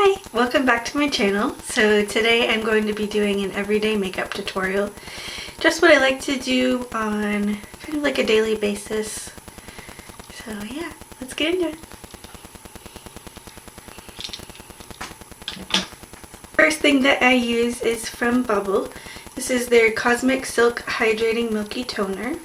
Hi! Welcome back to my channel. So today I'm going to be doing an everyday makeup tutorial. Just what I like to do on kind of like a daily basis. So yeah, let's get into it. First thing that I use is from Bubble. This is their Cosmic Silk Hydrating Milky Toner.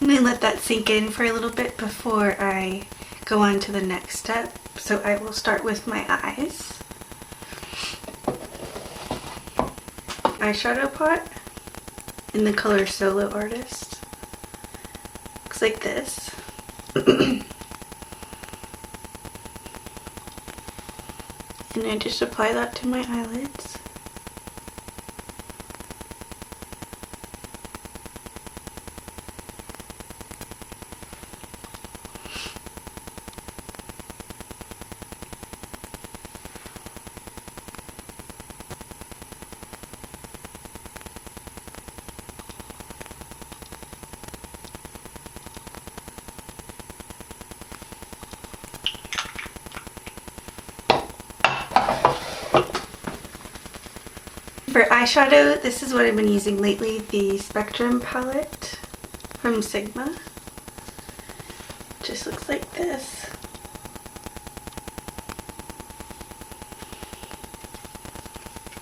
I'm going to let that sink in for a little bit before I go on to the next step. So I will start with my eyes. Eyeshadow pot in the color Solo Artist. Looks like this. And I just apply that to my eyelids. For eyeshadow, this is what I've been using lately, the Spectrum palette from Sigma. Just looks like this.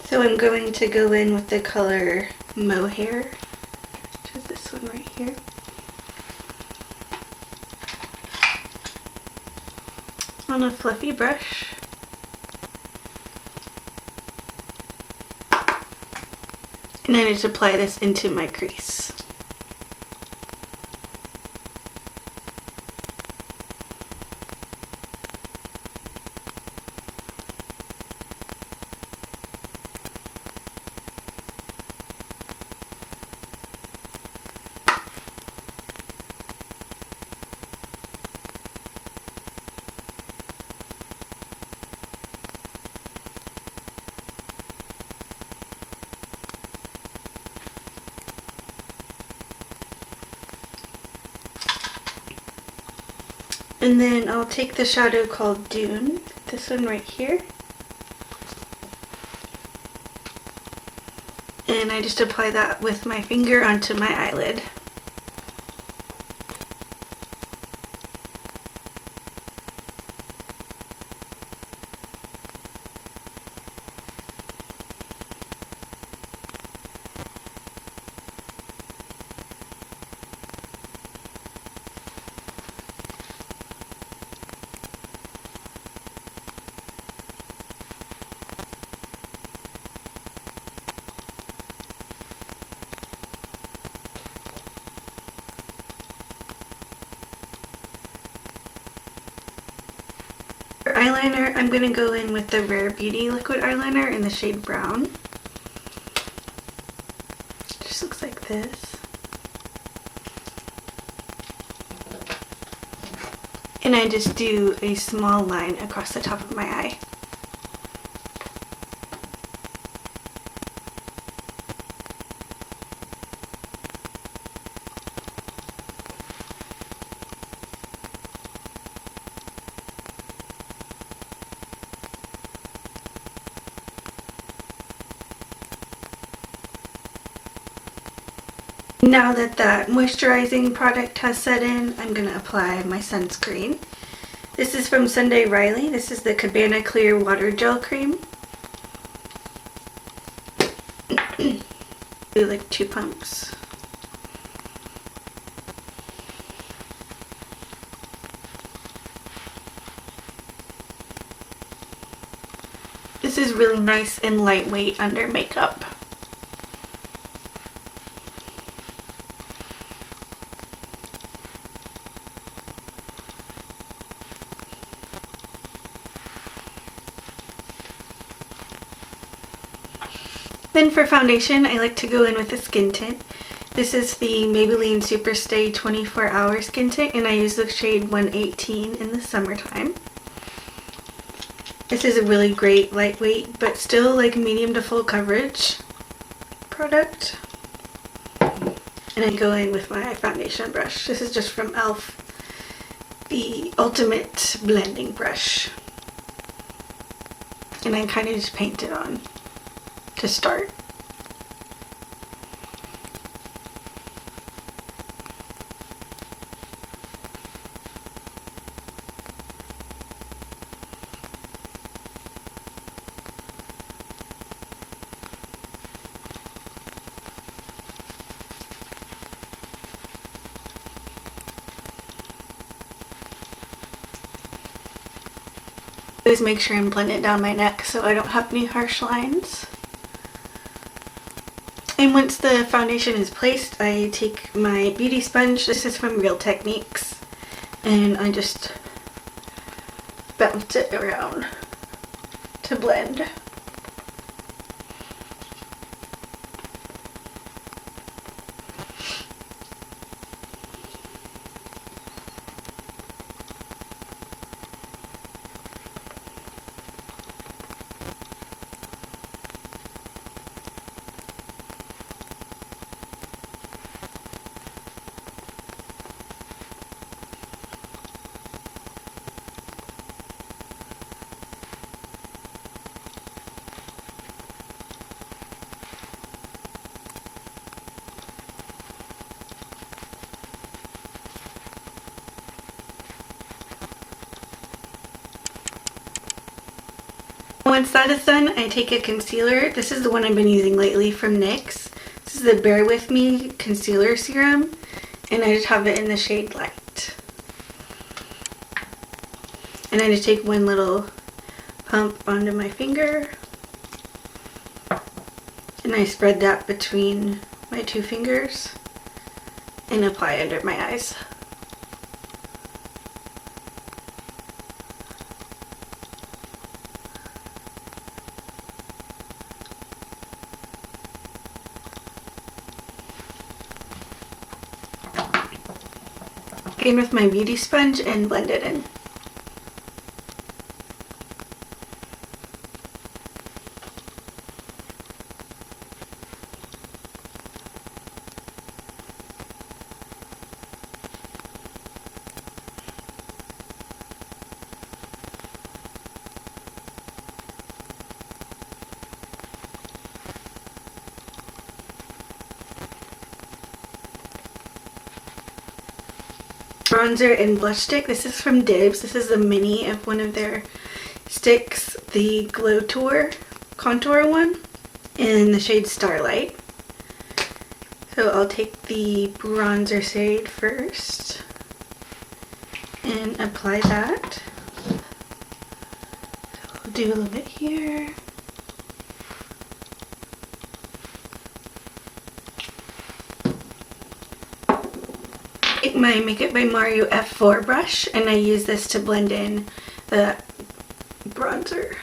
So I'm going to go in with the color Mohair, which is this one right here. On a fluffy brush. And I just apply this into my crease. And then I'll take the shadow called Dune, this one right here. And I just apply that with my finger onto my eyelid. For eyeliner, I'm going to go in with the Rare Beauty liquid eyeliner in the shade Brown. Just looks like this. And I just do a small line across the top of my eye. Now that that moisturizing product has set in, I'm going to apply my sunscreen. This is from Sunday Riley. This is the Cabana Clear Water Gel Cream. Do like 2 pumps. This is really nice and lightweight under makeup. Then for foundation, I like to go in with a skin tint. This is the Maybelline Superstay 24 Hour Skin Tint, and I use the shade 118 in the summertime. This is a really great lightweight, but still like medium to full coverage product. And I go in with my foundation brush. This is just from e.l.f. the Ultimate Blending Brush. And I kind of just paint it on to start. Always make sure I'm blending down my neck so I don't have any harsh lines. And once the foundation is placed, I take my beauty sponge. This is from Real Techniques, and I just bounce it around to blend. Once that is done, I take a concealer. This is the one I've been using lately from NYX. This is the Bare With Me Concealer Serum, and I just have it in the shade Light. And I just take one little pump onto my finger, and I spread that between my two fingers and apply under my eyes. In with my beauty sponge and blend it in. Bronzer and blush stick. This is from Dibs. This is the mini of one of their sticks, the Glow Tour contour one in the shade Starlight. So I'll take the bronzer shade first and apply that. So I'll do a little bit here. My Makeup by Mario F4 brush, and I use this to blend in the bronzer.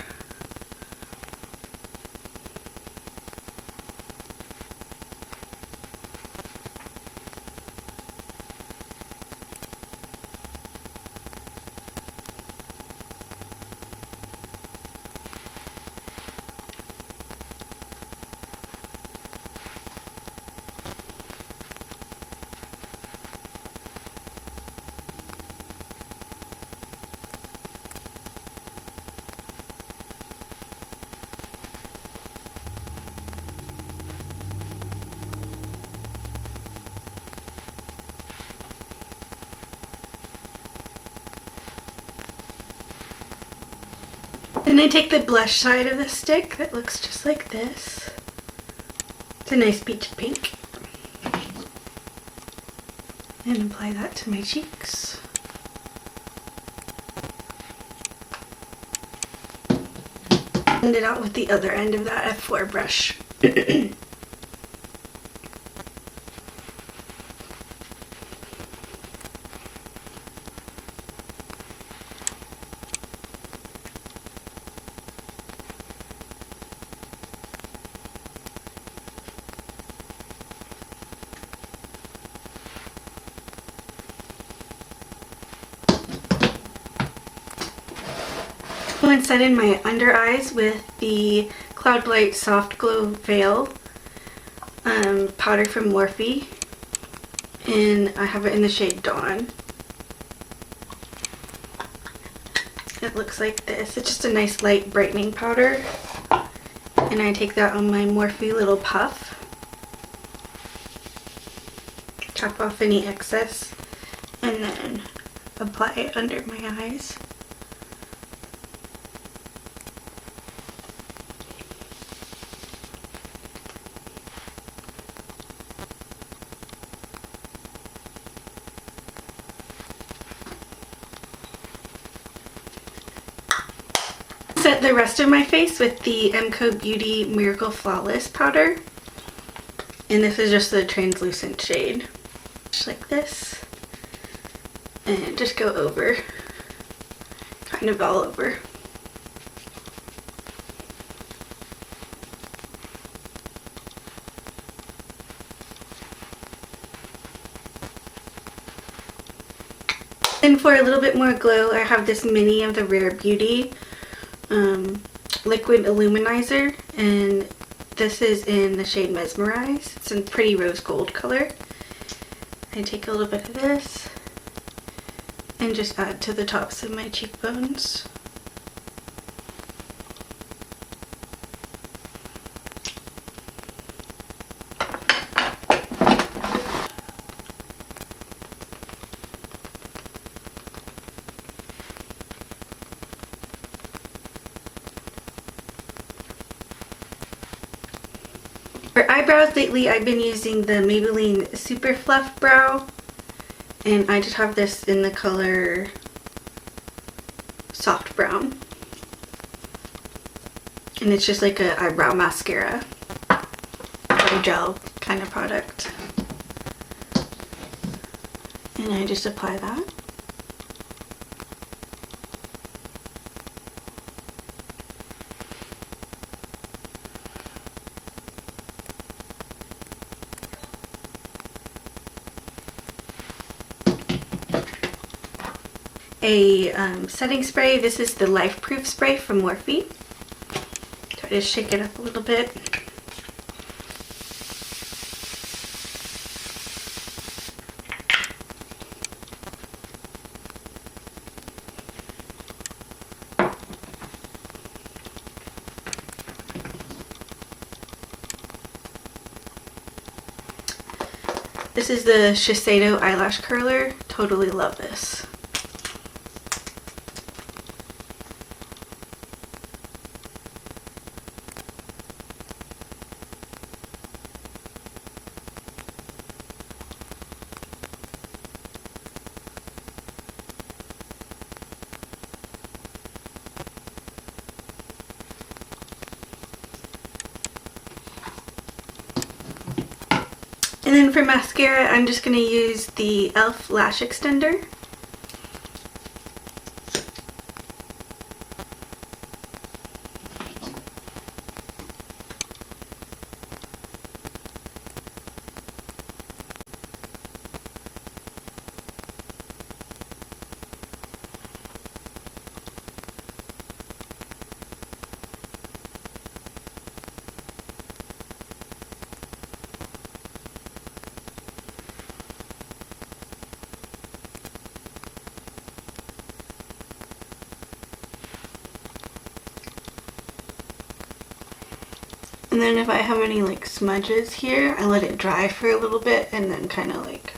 Then I take the blush side of the stick that looks just like this. It's a nice peach pink. And apply that to my cheeks. Blend it out with the other end of that F4 brush. Go and set in my under eyes with the Cloud Light Soft Glow Veil powder from Morphe, and I have it in the shade Dawn. It looks like this. It's just a nice light brightening powder, and I take that on my Morphe little puff. Tap off any excess and then apply it under my eyes. Set the rest of my face with the MCO Beauty Miracle Flawless powder, and this is just the translucent shade. Just like this, and just go over, kind of all over. And for a little bit more glow, I have this mini of the Rare Beauty liquid illuminizer, and this is in the shade Mesmerize. It's a pretty rose gold color. I take a little bit of this and just add to the tops of my cheekbones. For eyebrows lately, I've been using the Maybelline Super Fluff Brow, and I just have this in the color Soft Brown. And it's just like an eyebrow mascara or gel kind of product. And I just apply that. A setting spray. This is the Life Proof spray from Morphe. So I just shake it up a little bit. This is the Shiseido eyelash curler. Totally love this. And then for mascara, I'm just going to use the e.l.f. Lash Extender. And then if I have any like smudges here, I let it dry for a little bit and then kind of like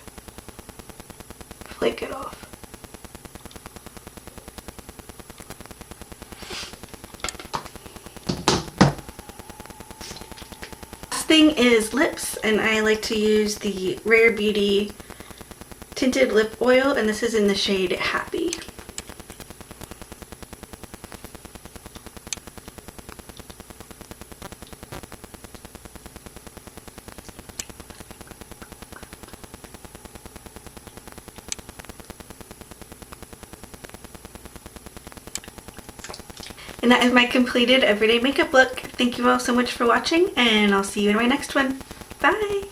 flake it off. Last thing is lips, and I like to use the Rare Beauty Tinted Lip Oil, and this is in the shade Happy. And that is my completed everyday makeup look. Thank you all so much for watching, and I'll see you in my next one. Bye!